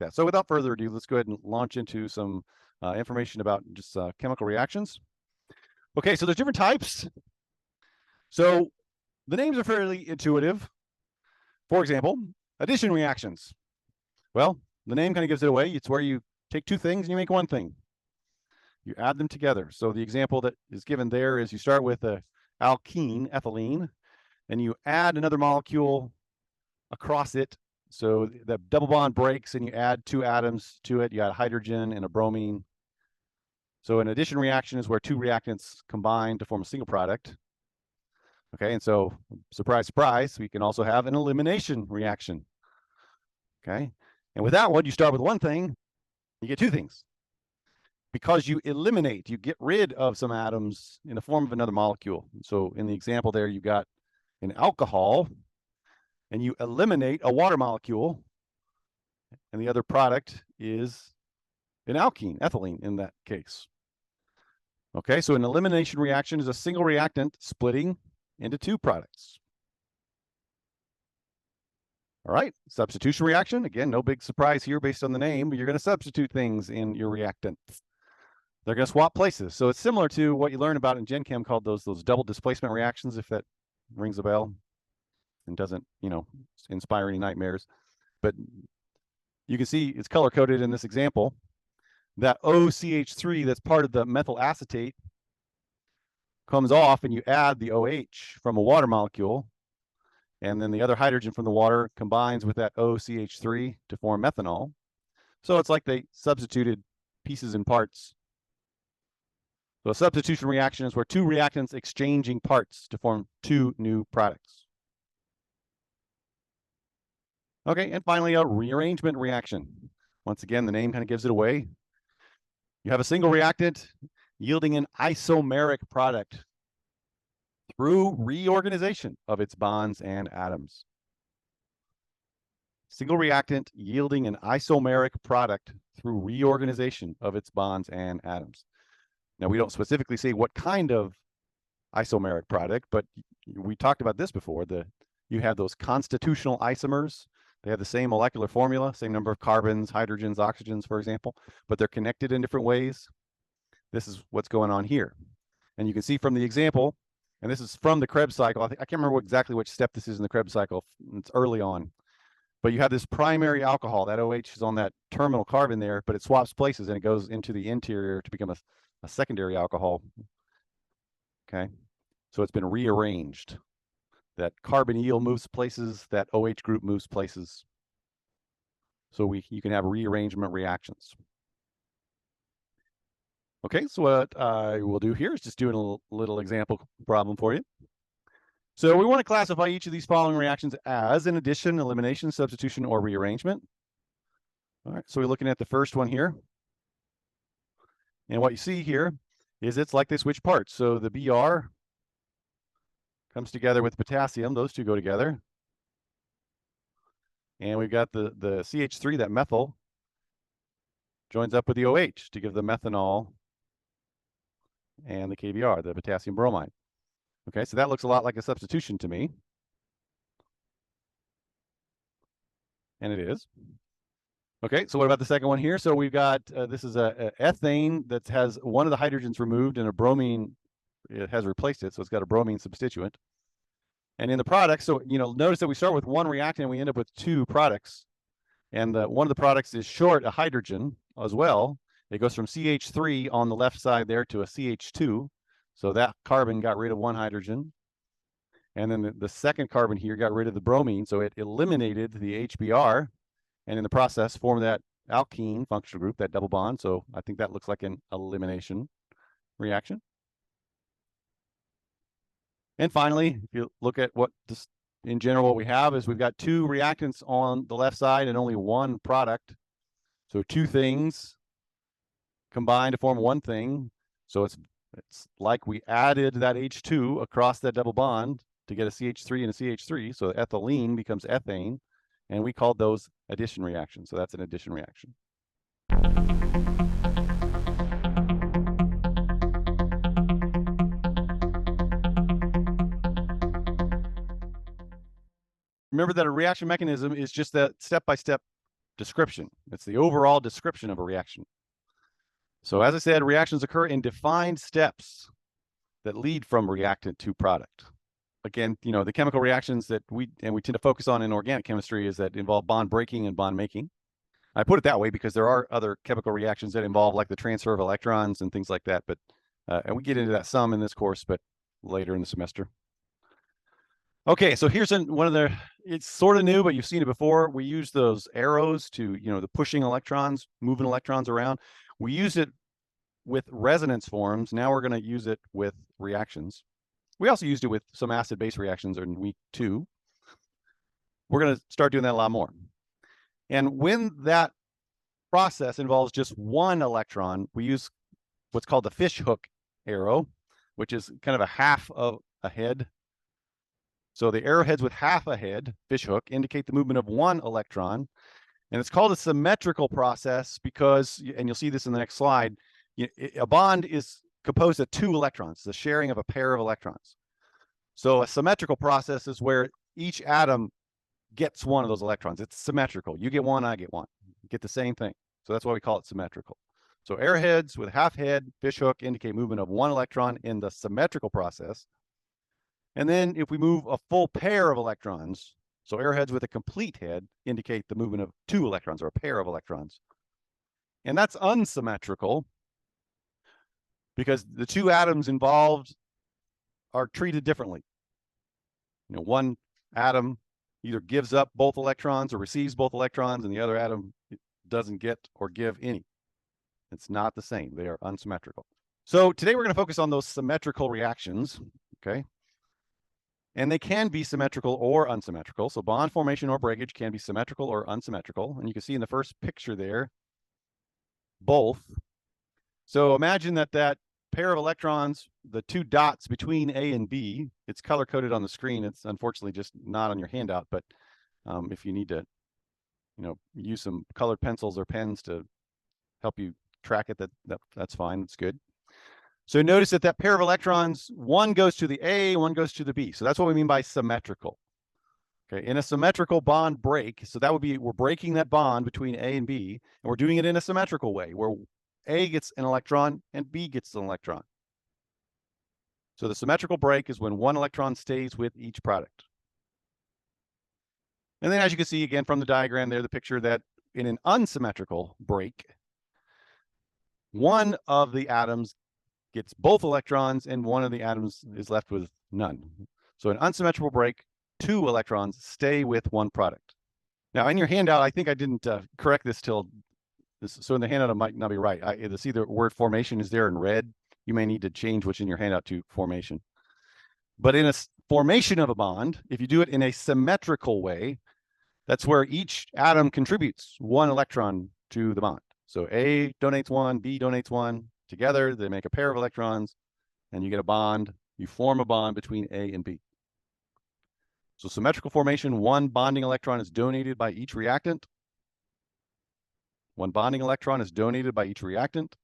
that. So without further ado, let's go ahead and launch into some information about just chemical reactions. Okay, so there's different types. So the names are fairly intuitive. For example, addition reactions. Well, the name kind of gives it away. It's where you take two things and you make one thing. You add them together. So the example that is given there is you start with a alkene, ethylene, and you add another molecule across it. So the double bond breaks and you add two atoms to it. You add hydrogen and a bromine. So an addition reaction is where two reactants combine to form a single product. Okay, and so surprise, surprise, we can also have an elimination reaction. Okay, and with that one, you start with one thing, you get two things. Because you eliminate, you get rid of some atoms in the form of another molecule. So in the example there, you got an alcohol, and you eliminate a water molecule, and the other product is an alkene, ethylene in that case. Okay, so an elimination reaction is a single reactant splitting into two products. All right, substitution reaction. Again, no big surprise here based on the name, but you're going to substitute things in your reactant. They're going to swap places. So it's similar to what you learn about in Gen Chem called those double displacement reactions, if that rings a bell and doesn't, inspire any nightmares. But you can see it's color-coded in this example. That OCH3 that's part of the methyl acetate comes off, and you add the OH from a water molecule, and then the other hydrogen from the water combines with that OCH3 to form methanol. So it's like they substituted pieces and parts. So a substitution reaction is where two reactants exchanging parts to form two new products. Okay, and finally, a rearrangement reaction. Once again, the name kind of gives it away. You have a single reactant yielding an isomeric product through reorganization of its bonds and atoms. Single reactant yielding an isomeric product through reorganization of its bonds and atoms. Now, we don't specifically say what kind of isomeric product, but we talked about this before. You have those constitutional isomers. They have the same molecular formula, same number of carbons, hydrogens, oxygens, for example, but they're connected in different ways. This is what's going on here. And you can see from the example, and this is from the Krebs cycle. I can't remember exactly which step this is in the Krebs cycle. It's early on. But you have this primary alcohol. That OH is on that terminal carbon there, but it swaps places and it goes into the interior to become a secondary alcohol. Okay, so it's been rearranged. That carbonyl moves places, that OH group moves places. So you can have rearrangement reactions. Okay, so what I will do here is just do a little example problem for you. So we want to classify each of these following reactions as an addition, elimination, substitution, or rearrangement. All right, so we're looking at the first one here. And what you see here is it's like they switch parts. So the Br comes together with potassium. Those two go together. And we've got the CH3, that methyl, joins up with the OH to give the methanol and the KBr, the potassium bromide. Okay, so that looks a lot like a substitution to me. And it is. Okay, so what about the second one here? So we've got, this is a ethane that has one of the hydrogens removed and a bromine, it has replaced it, so it's got a bromine substituent. And in the product, so, notice that we start with one reactant and we end up with two products. And one of the products is short a hydrogen as well. It goes from CH3 on the left side there to a CH2. So that carbon got rid of one hydrogen. And then the second carbon here got rid of the bromine. So it eliminated the HBr. And in the process, formed that alkene functional group, that double bond. So I think that looks like an elimination reaction. And finally, if you look at what this, in general, what we have is we've got two reactants on the left side and only one product. So two things combined to form one thing. So it's like we added that H2 across that double bond to get a CH3 and a CH3. So ethylene becomes ethane, and we called those addition reactions. So that's an addition reaction. Remember that a reaction mechanism is just that step-by-step description. It's the overall description of a reaction. So as I said, reactions occur in defined steps that lead from reactant to product. Again, you know, the chemical reactions that we tend to focus on in organic chemistry is that involve bond breaking and bond making. I put it that way because there are other chemical reactions that involve like the transfer of electrons and things like that. But and we get into that some in this course, but later in the semester. Okay, so here's one of the, it's sort of new, but you've seen it before. We use those arrows to, you know, the pushing electrons, moving electrons around. We use it with resonance forms. Now we're going to use it with reactions. We also used it with some acid-base reactions in week 2. We're going to start doing that a lot more. And when that process involves just one electron, we use what's called the fish hook arrow, which is kind of a half of a head. So the arrowheads with half a head, fish hook, indicate the movement of one electron. And it's called a symmetrical process because, and you'll see this in the next slide, a bond is composed of 2 electrons, the sharing of a pair of electrons. So a symmetrical process is where each atom gets one of those electrons. It's symmetrical. You get one, I get one. You get the same thing. So that's why we call it symmetrical. So arrowheads with half head, fish hook, indicate movement of one electron in the symmetrical process. And then if we move a full pair of electrons, so arrowheads with a complete head indicate the movement of 2 electrons or a pair of electrons. And that's unsymmetrical because the 2 atoms involved are treated differently. You know, one atom either gives up both electrons or receives both electrons, and the other atom doesn't get or give any. It's not the same. They are unsymmetrical. So today we're going to focus on those symmetrical reactions, okay? And they can be symmetrical or unsymmetrical. So bond formation or breakage can be symmetrical or unsymmetrical. And you can see in the first picture there, both. So imagine that pair of electrons, the 2 dots between A and B, it's color-coded on the screen. It's unfortunately just not on your handout, but if you need to, you know, use some colored pencils or pens to help you track it, that's fine. That's good. So notice that pair of electrons, one goes to the A, one goes to the B. So that's what we mean by symmetrical. Okay, in a symmetrical bond break, so that would be, we're breaking that bond between A and B, and we're doing it in a symmetrical way, where A gets an electron and B gets an electron. So the symmetrical break is when one electron stays with each product. And then as you can see again from the diagram there, the picture, that in an unsymmetrical break, one of the atoms gets both electrons and one of the atoms is left with none. So an unsymmetrical break, 2 electrons stay with one product. Now in your handout, I think I didn't correct this till this. So in the handout, it might not be right. I see the word formation is there in red. You may need to change what's in your handout to formation. But in a formation of a bond, if you do it in a symmetrical way, that's where each atom contributes 1 electron to the bond. So A donates 1, B donates 1. Together, they make a pair of electrons, and you get a bond. You form a bond between A and B. So symmetrical formation, 1 bonding electron is donated by each reactant. 1 bonding electron is donated by each reactant.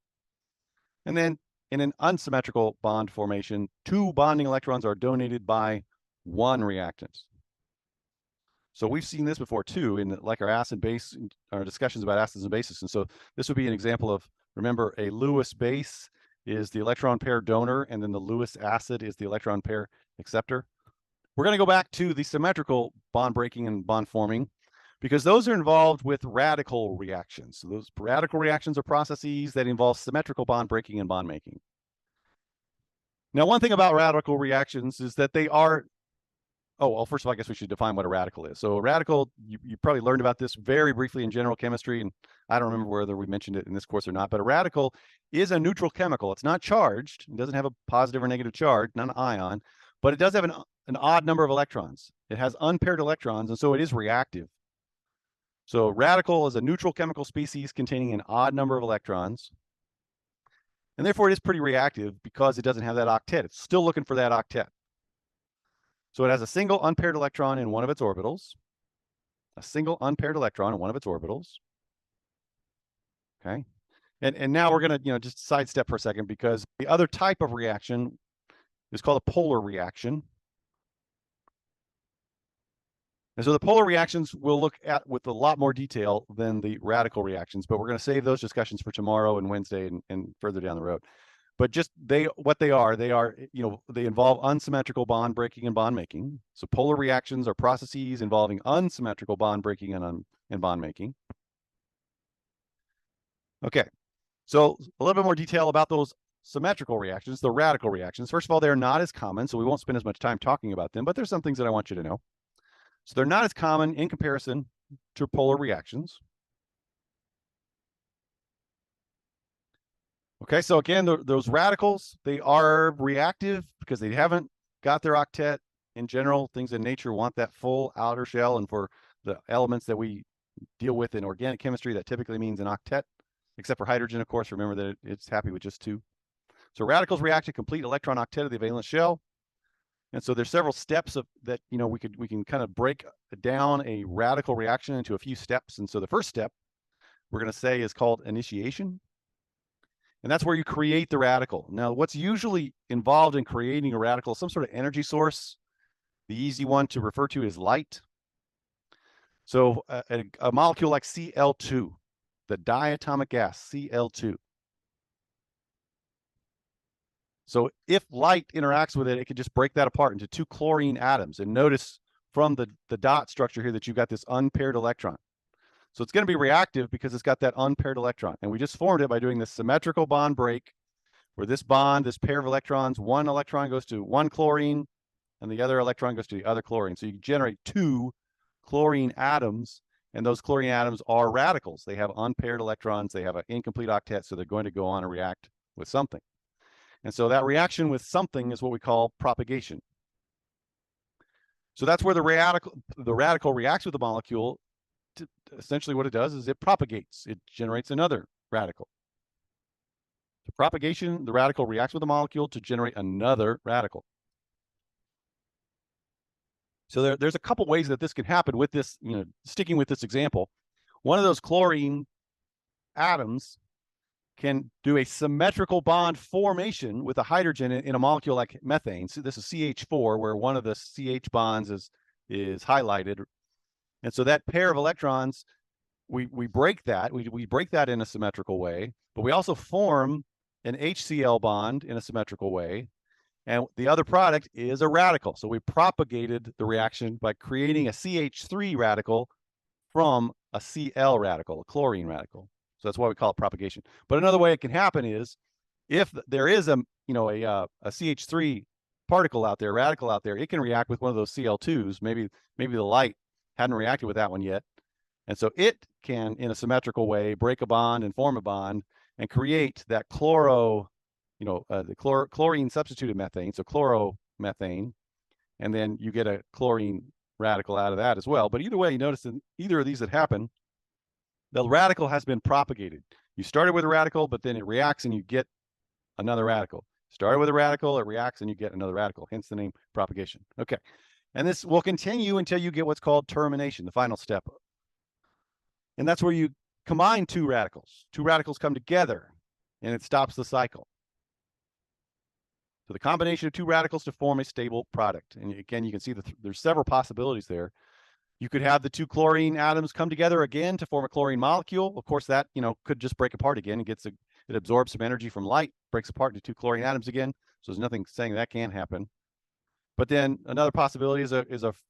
And then in an unsymmetrical bond formation, 2 bonding electrons are donated by 1 reactant. So we've seen this before too in like our acid base, our discussions about acids and bases. And so this would be an example of, remember, a Lewis base is the electron pair donor, and then the Lewis acid is the electron pair acceptor. We're going to go back to the symmetrical bond breaking and bond forming because those are involved with radical reactions. So those radical reactions are processes that involve symmetrical bond breaking and bond making. Now, one thing about radical reactions is that they are, oh, well, first of all, I guess we should define what a radical is. So a radical, you probably learned about this very briefly in general chemistry, and I don't remember whether we mentioned it in this course or not, but a radical is a neutral chemical. It's not charged. It doesn't have a positive or negative charge, not an ion, but it does have an odd number of electrons. It has unpaired electrons, and so it is reactive. So radical is a neutral chemical species containing an odd number of electrons, and therefore it is pretty reactive because it doesn't have that octet. It's still looking for that octet. So it has a single unpaired electron in one of its orbitals, a single unpaired electron in one of its orbitals. Okay. And now we're going to, just sidestep for a second because the other type of reaction is called a polar reaction. And so the polar reactions we'll look at with a lot more detail than the radical reactions, but we're going to save those discussions for tomorrow and Wednesday and further down the road. But just what they are, they involve unsymmetrical bond breaking and bond making. So polar reactions are processes involving unsymmetrical bond breaking and bond making. Okay, so a little bit more detail about those symmetrical reactions, the radical reactions. First of all, they're not as common, so we won't spend as much time talking about them, but there's some things that I want you to know. So they're not as common in comparison to polar reactions. Okay, so again, those radicals, they are reactive because they haven't got their octet. In general, things in nature want that full outer shell, and for the elements that we deal with in organic chemistry, that typically means an octet, except for hydrogen, of course. Remember that it's happy with just 2. So radicals react to complete electron octet of the valence shell. And so there's several steps that we can kind of break down a radical reaction into a few steps. And so the first step we're going to say is called initiation. And that's where you create the radical. Now, what's usually involved in creating a radical is some sort of energy source. The easy one to refer to is light. So a molecule like Cl2, the diatomic gas, Cl2. So if light interacts with it, it can just break that apart into 2 chlorine atoms. And notice from the dot structure here that you've got this unpaired electron. So it's going to be reactive because it's got that unpaired electron. And we just formed it by doing this symmetrical bond break, where this pair of electrons, one electron goes to one chlorine and the other electron goes to the other chlorine. So you generate 2 chlorine atoms, and those chlorine atoms are radicals. They have unpaired electrons. They have an incomplete octet, so they're going to go on and react with something. And so that reaction with something is what we call propagation. So that's where the radical reacts with the molecule. Essentially what it does is it propagates. It generates another radical. The propagation, the radical reacts with the molecule to generate another radical. So there's a couple ways that this can happen with this, sticking with this example. One of those chlorine atoms can do a symmetrical bond formation with a hydrogen in a molecule like methane. So this is CH4, where one of the CH bonds is highlighted. And so that pair of electrons, we break that. We break that in a symmetrical way, but we also form an HCl bond in a symmetrical way. And the other product is a radical. So we propagated the reaction by creating a CH3 radical from a Cl radical, a chlorine radical. So that's why we call it propagation. But another way it can happen is if there is a CH3 particle out there, radical out there, it can react with one of those Cl2s. Maybe the light hadn't reacted with that one yet. And so it can, in a symmetrical way, break a bond and form a bond and create that chlorine substituted methane, so chloromethane, and then you get a chlorine radical out of that as well. But either way, you notice that either of these that happen, the radical has been propagated. You started with a radical, but then it reacts and you get another radical. Started with a radical, it reacts and you get another radical, hence the name propagation. Okay. And this will continue until you get what's called termination, the final step. And that's where you combine 2 radicals. 2 radicals come together and it stops the cycle. So the combination of 2 radicals to form a stable product. And again, you can see that there's several possibilities there. You could have the 2 chlorine atoms come together again to form a chlorine molecule. Of course, that could just break apart again. It absorbs some energy from light, breaks apart into 2 chlorine atoms again. So there's nothing saying that can't happen. But then another possibility is a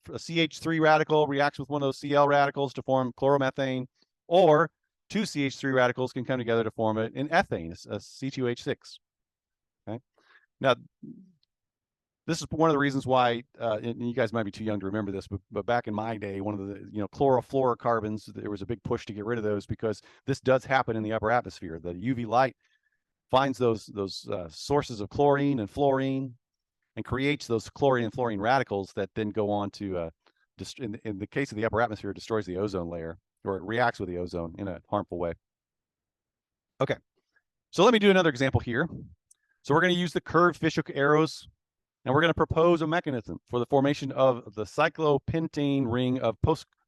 CH3 radical reacts with one of those Cl radicals to form chloromethane, or 2 CH3 radicals can come together to form an ethane, a C2H6. Okay. Now, this is one of the reasons why, and you guys might be too young to remember this, but back in my day, one of the chlorofluorocarbons, there was a big push to get rid of those because this does happen in the upper atmosphere. The UV light finds those sources of chlorine and fluorine and creates those chlorine and fluorine radicals that then go on to, in the case of the upper atmosphere, it destroys the ozone layer, or it reacts with the ozone in a harmful way. Okay, so let me do another example here. So we're going to use the curved fishhook arrows, and we're going to propose a mechanism for the formation of the cyclopentane ring of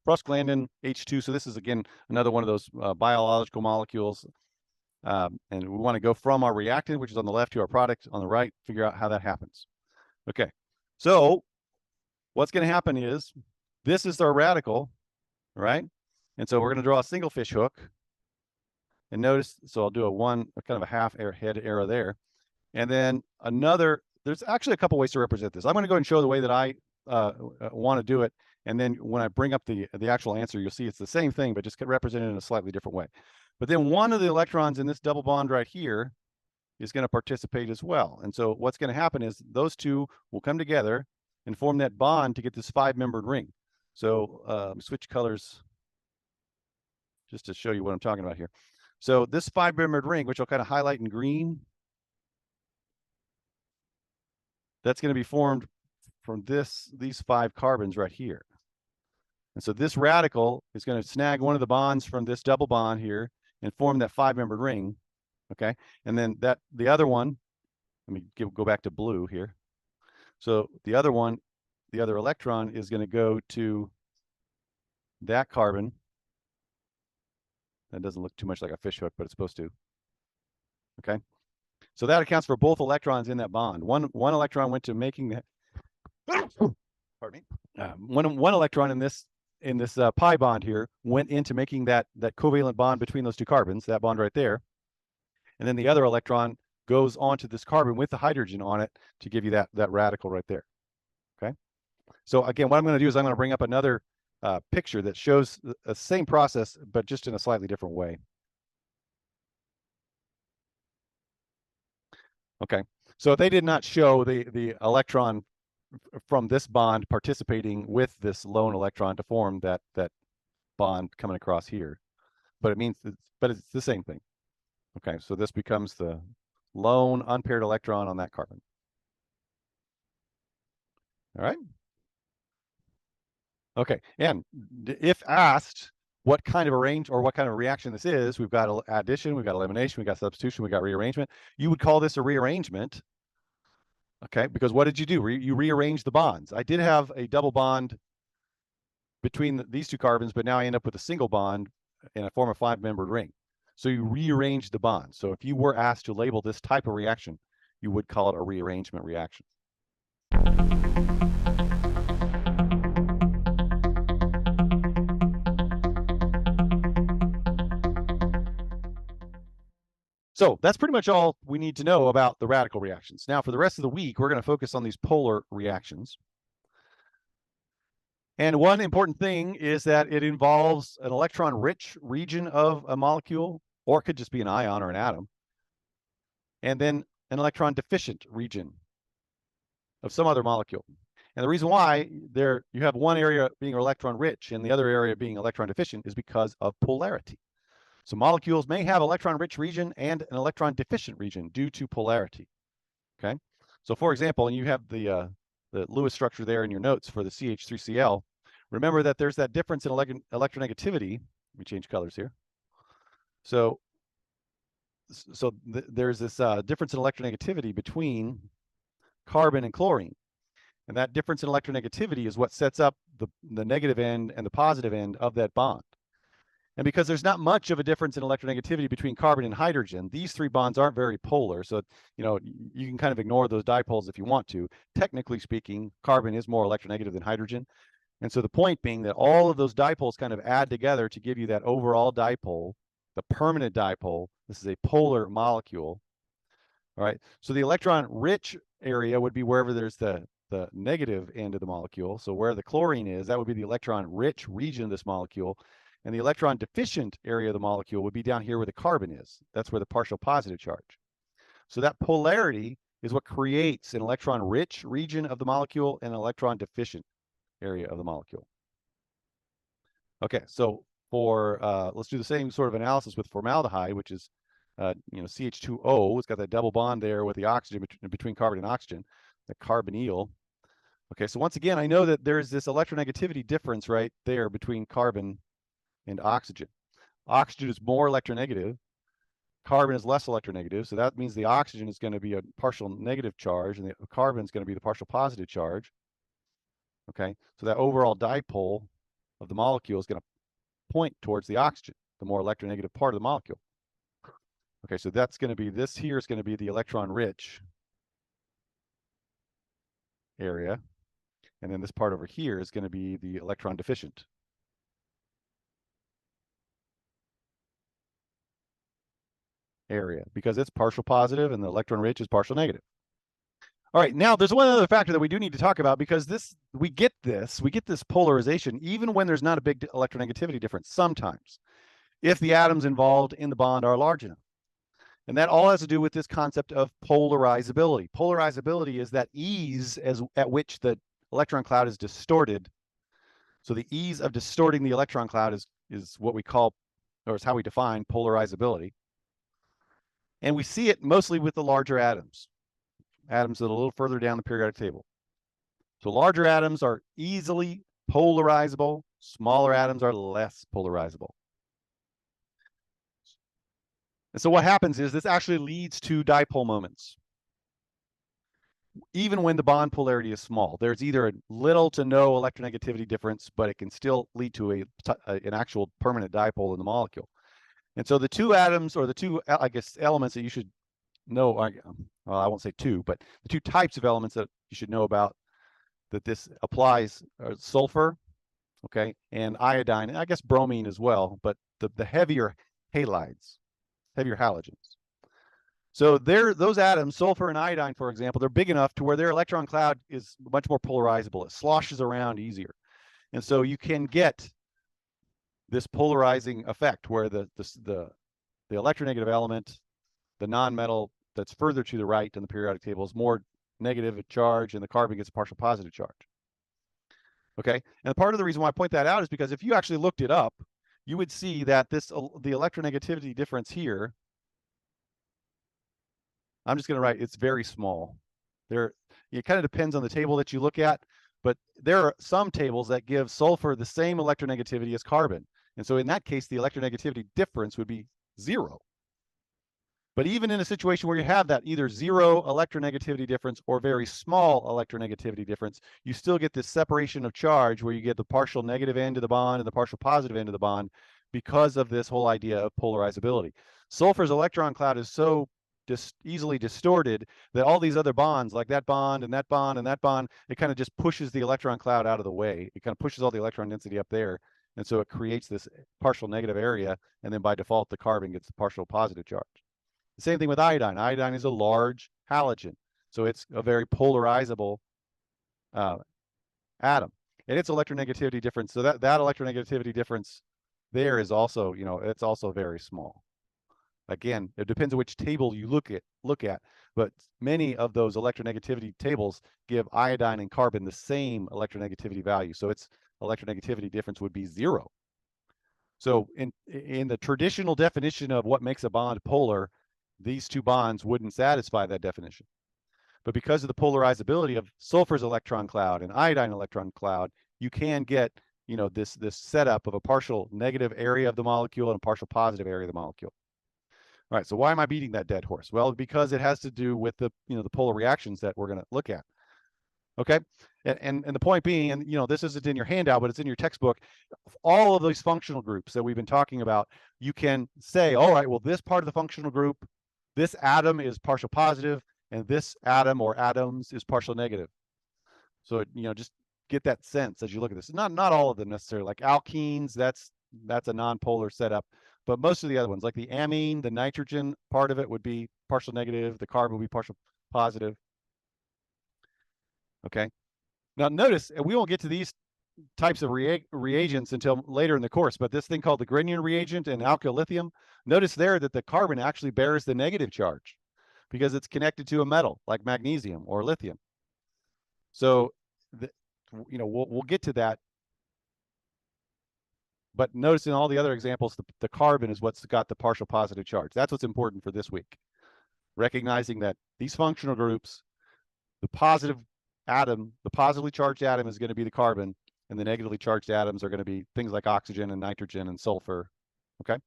prostaglandin H2. So this is, again, another one of those biological molecules. And we want to go from our reactant, which is on the left, to our product on the right, figure out how that happens. Okay, so what's going to happen is This is our radical, right? And so we're going to draw a single fish hook. And notice, so I'll do a kind of a half head arrow there. And then another, there's actually a couple ways to represent this. I'm going to go ahead and show the way that I want to do it. And then when I bring up the actual answer, you'll see it's the same thing, but just represented in a slightly different way. But then one of the electrons in this double bond right here is going to participate as well. And so what's going to happen is those two will come together and form that bond to get this 5-membered ring. So switch colors just to show you what I'm talking about here. So this 5-membered ring, which I'll kind of highlight in green, that's going to be formed from these 5 carbons right here. And so this radical is going to snag one of the bonds from this double bond here and form that 5-membered ring. Okay. And then the other one, let me go back to blue here. So the other one, the other electron is going to go to that carbon. That doesn't look too much like a fish hook, but it's supposed to. Okay. So that accounts for both electrons in that bond. One electron went to making that. Pardon me. One electron in this pi bond here went into making that covalent bond between those two carbons, that bond right there. And then the other electron goes onto this carbon with the hydrogen on it to give you that radical right there. Okay. So again, what I'm going to do is I'm going to bring up another picture that shows the same process, but just in a slightly different way. Okay. So they did not show the electron from this bond participating with this lone electron to form that bond coming across here, but it's the same thing. Okay, so this becomes the lone unpaired electron on that carbon. All right. Okay, and if asked what kind of what kind of reaction this is, we've got addition, we've got elimination, we've got substitution, we've got rearrangement. You would call this a rearrangement. Okay, because what did you do? You rearrange the bonds. I did have a double bond between these two carbons, but now I end up with a single bond in a form of 5-membered ring. So you rearrange the bond. So if you were asked to label this type of reaction, you would call it a rearrangement reaction. So that's pretty much all we need to know about the radical reactions. Now, for the rest of the week, we're going to focus on these polar reactions. And one important thing is that it involves an electron-rich region of a molecule, or it could just be an ion or an atom, and then an electron-deficient region of some other molecule. And the reason why you have one area being electron-rich and the other area being electron-deficient is because of polarity. So molecules may have electron-rich region and an electron-deficient region due to polarity. Okay. So for example, and you have the Lewis structure there in your notes for the CH3Cl. Remember that there's that difference in electronegativity. Let me change colors here. So there's this difference in electronegativity between carbon and chlorine. And that difference in electronegativity is what sets up the negative end and the positive end of that bond. And because there's not much of a difference in electronegativity between carbon and hydrogen, these 3 bonds aren't very polar. So, you can kind of ignore those dipoles if you want to. Technically speaking, carbon is more electronegative than hydrogen. And so the point being that all of those dipoles kind of add together to give you that overall dipole, the permanent dipole. This is a polar molecule. All right. So the electron-rich area would be wherever there's the negative end of the molecule. So where the chlorine is, that would be the electron-rich region of this molecule. And the electron-deficient area of the molecule would be down here where the carbon is. That's where the partial positive charge. So that polarity is what creates an electron-rich region of the molecule and an electron-deficient area of the molecule. Okay, so for let's do the same sort of analysis with formaldehyde, which is CH2O. It's got that double bond there with the oxygen between carbon and oxygen, the carbonyl. Okay, so once again, I know that there's this electronegativity difference right there between carbon and oxygen. Oxygen is more electronegative. Carbon is less electronegative. So that means the oxygen is going to be a partial negative charge and the carbon is going to be the partial positive charge. Okay, so that overall dipole of the molecule is going to point towards the oxygen, the more electronegative part of the molecule. Okay, so that's going to be, this here is going to be the electron-rich area. And then this part over here is going to be the electron deficient. Area, because it's partial positive and the electron rich is partial negative. All right, now there's one other factor that we do need to talk about, because we get this polarization even when there's not a big electronegativity difference sometimes, if the atoms involved in the bond are large enough. And that all has to do with this concept of polarizability. Polarizability is that ease at which the electron cloud is distorted. So the ease of distorting the electron cloud is what we call, or is how we define polarizability. And we see it mostly with the larger atoms that are a little further down the periodic table. So larger atoms are easily polarizable. Smaller atoms are less polarizable. And so what happens is this actually leads to dipole moments. Even when the bond polarity is small, there's either a little to no electronegativity difference, but it can still lead to an actual permanent dipole in the molecule. And so the two atoms, or the two, I guess, elements that you should know, well, I won't say two, but the two types of elements that you should know about that this applies are sulfur, okay, and iodine, and I guess bromine as well, but the heavier halides, heavier halogens. So those atoms, sulfur and iodine, for example, they're big enough to where their electron cloud is much more polarizable. It sloshes around easier. And so you can get this polarizing effect where the electronegative element, the nonmetal that's further to the right in the periodic table, is more negative charge, and the carbon gets a partial positive charge. Okay, and part of the reason why I point that out is because if you actually looked it up, you would see that the electronegativity difference here, I'm just going to write, it's very small. It kind of depends on the table that you look at, but there are some tables that give sulfur the same electronegativity as carbon. And so in that case, the electronegativity difference would be 0. But even in a situation where you have that either 0 electronegativity difference or very small electronegativity difference, you still get this separation of charge where you get the partial negative end of the bond and the partial positive end of the bond because of this whole idea of polarizability. Sulfur's electron cloud is so easily distorted that all these other bonds, like that bond and that bond and that bond, it kind of just pushes the electron cloud out of the way. It kind of pushes all the electron density up there. And so it creates this partial negative area. And then by default, the carbon gets the partial positive charge. The same thing with iodine. Iodine is a large halogen. So it's a very polarizable atom. And its electronegativity difference, so that electronegativity difference there is also, it's also very small. Again, it depends on which table you look at, but many of those electronegativity tables give iodine and carbon the same electronegativity value. So its electronegativity difference would be 0. So in the traditional definition of what makes a bond polar, these two bonds wouldn't satisfy that definition. But because of the polarizability of sulfur's electron cloud and iodine electron cloud, you can get, this setup of a partial negative area of the molecule and a partial positive area of the molecule. All right, so why am I beating that dead horse? Well, because it has to do with the polar reactions that we're going to look at. Okay, and the point being, and this isn't in your handout, but it's in your textbook, all of these functional groups that we've been talking about, you can say, all right, well, this part of the functional group, this atom is partial positive, and this atom or atoms is partial negative. So just get that sense as you look at this. Not all of them necessarily. Like alkenes, that's a non-polar setup. But most of the other ones, like the amine, the nitrogen part of it would be partial negative. The carbon would be partial positive. Okay. Now notice, we won't get to these types of reagents until later in the course, but this thing called the Grignard reagent and alkyl lithium, notice there that the carbon actually bears the negative charge because it's connected to a metal like magnesium or lithium. So, we'll get to that. But notice in all the other examples, the carbon is what's got the partial positive charge. That's what's important for this week. Recognizing that these functional groups, the positive atom, the positively charged atom is going to be the carbon, and the negatively charged atoms are going to be things like oxygen and nitrogen and sulfur. Okay?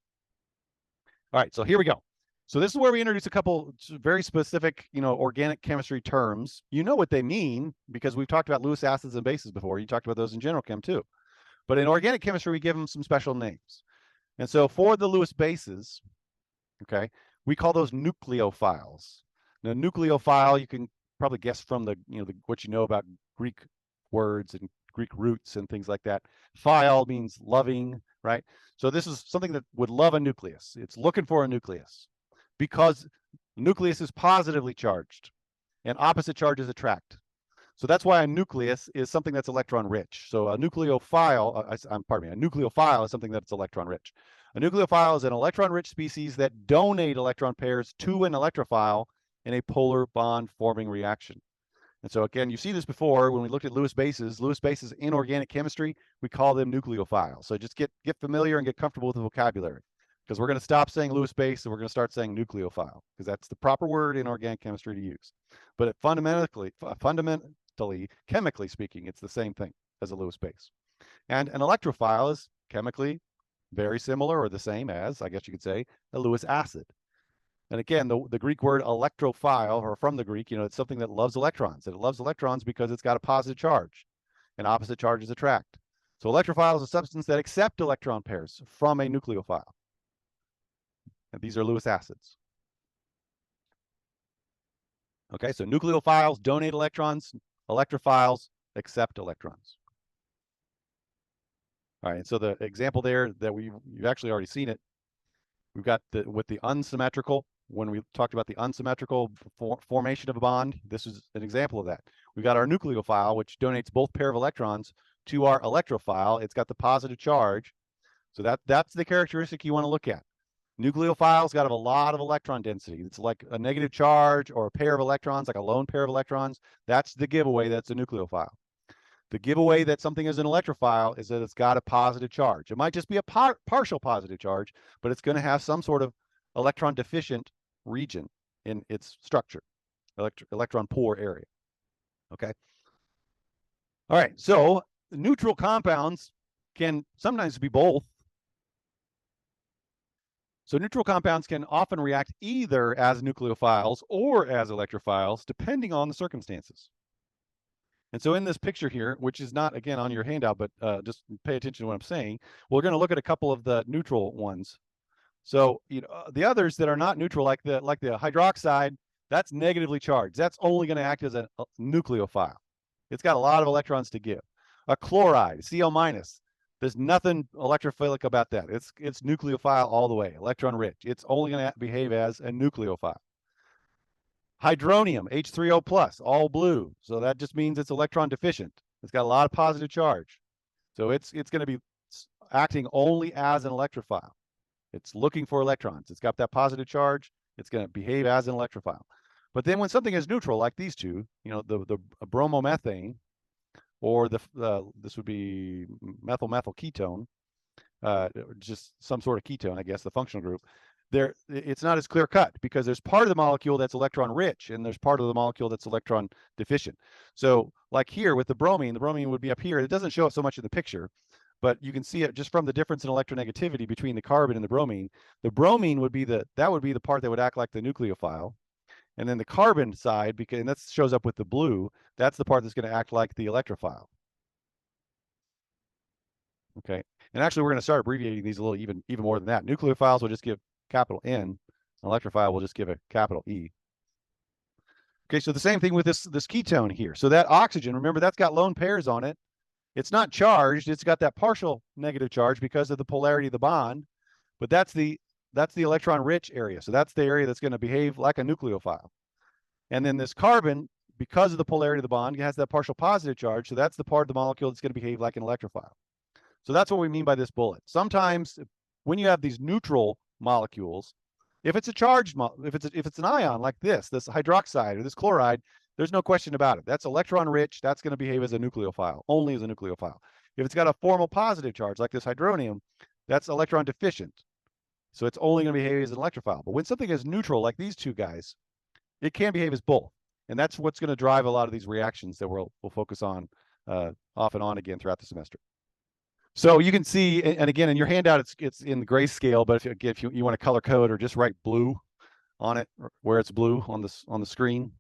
All right, so here we go. So this is where we introduce a couple very specific, organic chemistry terms. You know what they mean because we've talked about Lewis acids and bases before. You talked about those in general chem too. But in organic chemistry, we give them some special names. And so for the Lewis bases, okay, we call those nucleophiles. Now, nucleophile, you can probably guess from what you know about Greek words and Greek roots and things like that. Phile means loving, right? So this is something that would love a nucleus. It's looking for a nucleus because the nucleus is positively charged and opposite charges attract. So that's why a nucleus is something that's electron rich. So a nucleophile, pardon me, a nucleophile is something that's electron rich. A nucleophile is an electron rich species that donate electron pairs to an electrophile in a polar bond forming reaction. And so again, you see this before when we looked at Lewis bases. Lewis bases in organic chemistry, we call them nucleophiles. So just get familiar and get comfortable with the vocabulary, because we're going to stop saying Lewis base and we're going to start saying nucleophile, because that's the proper word in organic chemistry to use. But fundamentally, chemically speaking, it's the same thing as a Lewis base. And an electrophile is chemically very similar or the same as, I guess you could say, a Lewis acid. And again, the Greek word electrophile, or from the Greek, it's something that loves electrons. And it loves electrons because it's got a positive charge, and opposite charges attract. So electrophile is a substance that accepts electron pairs from a nucleophile. And these are Lewis acids. Okay, so nucleophiles donate electrons, electrophiles accept electrons. All right, and so the example there that you've actually already seen it. We've got with the unsymmetrical, when we talked about the unsymmetrical formation of a bond, this is an example of that. We've got our nucleophile, which donates both pair of electrons to our electrophile. It's got the positive charge. So that's the characteristic you want to look at. Nucleophiles got a lot of electron density. It's like a negative charge or a pair of electrons, like a lone pair of electrons. That's the giveaway that's a nucleophile. The giveaway that something is an electrophile is that it's got a positive charge. It might just be a partial positive charge, but it's going to have some sort of electron deficient region in its structure, electron poor area. Okay. All right. So neutral compounds can sometimes be both. So neutral compounds can often react either as nucleophiles or as electrophiles, depending on the circumstances. And so in this picture here, which is not, again, on your handout, but just pay attention to what I'm saying, we're going to look at a couple of the neutral ones. So the others that are not neutral, like the hydroxide, that's negatively charged. That's only going to act as a nucleophile. It's got a lot of electrons to give. A chloride, Cl minus, there's nothing electrophilic about that. It's nucleophile all the way, electron rich. It's only going to behave as a nucleophile. Hydronium, H3O plus, all blue. So that just means it's electron deficient. It's got a lot of positive charge. So it's going to be acting only as an electrophile. It's looking for electrons. It's got that positive charge. It's going to behave as an electrophile. But then when something is neutral, like these two, the bromomethane, or this would be methyl ketone, just some sort of ketone, I guess, the functional group. It's not as clear cut, because there's part of the molecule that's electron rich and there's part of the molecule that's electron deficient. So like here with the bromine would be up here. It doesn't show up so much in the picture, but you can see it just from the difference in electronegativity between the carbon and the bromine. The bromine would be the part that would act like the nucleophile. And then the carbon side, and that shows up with the blue, that's the part that's going to act like the electrophile. Okay. And actually, we're going to start abbreviating these a little even more than that. Nucleophiles will just give capital N. An electrophile will just give a capital E. Okay, so the same thing with this ketone here. So that oxygen, remember, that's got lone pairs on it. It's not charged. It's got that partial negative charge because of the polarity of the bond, but that's the electron rich area. So that's the area that's going to behave like a nucleophile. And then this carbon, because of the polarity of the bond, has that partial positive charge. So that's the part of the molecule that's going to behave like an electrophile. So that's what we mean by this bullet. Sometimes when you have these neutral molecules, if it's a charged, if it's an ion like this hydroxide or this chloride, there's no question about it. That's electron rich. That's going to behave as a nucleophile, only as a nucleophile. If it's got a formal positive charge like this hydronium, that's electron deficient. So it's only going to behave as an electrophile. But when something is neutral, like these two guys, it can behave as both. And that's what's going to drive a lot of these reactions that we'll focus on off and on again throughout the semester. So you can see, and again, in your handout, it's in the grayscale, but if you want to color code or just write blue on it, where it's blue on the screen,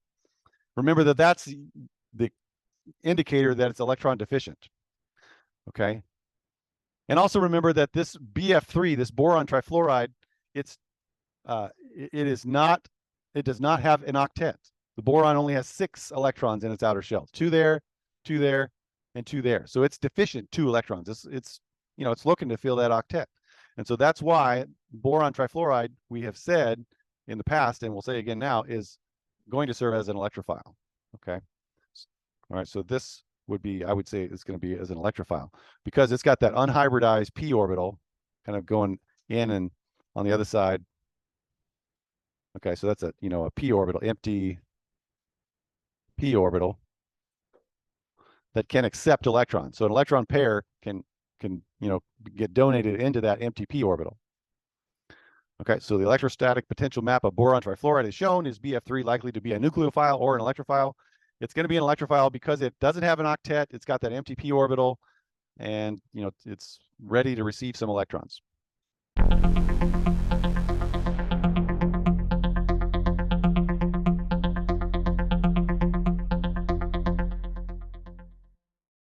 remember that that's the indicator that it's electron deficient. Okay. And also remember that this BF3, this boron trifluoride, it does not have an octet. The boron only has 6 electrons in its outer shell. 2 there, 2 there, and 2 there. So it's deficient 2 electrons. It's it's looking to fill that octet. And so that's why boron trifluoride, we have said in the past, and we'll say again now, is going to serve as an electrophile. Okay. All right. So this would be, I would say it's going to be as an electrophile because it's got that unhybridized p orbital kind of going in and on the other side. Okay. So that's a, a p orbital, empty p orbital that can accept electrons. So an electron pair can get donated into that empty p orbital. Okay, so the electrostatic potential map of boron trifluoride is shown. Is BF3 likely to be a nucleophile or an electrophile? It's going to be an electrophile because it doesn't have an octet. It's got that empty p orbital, and it's ready to receive some electrons.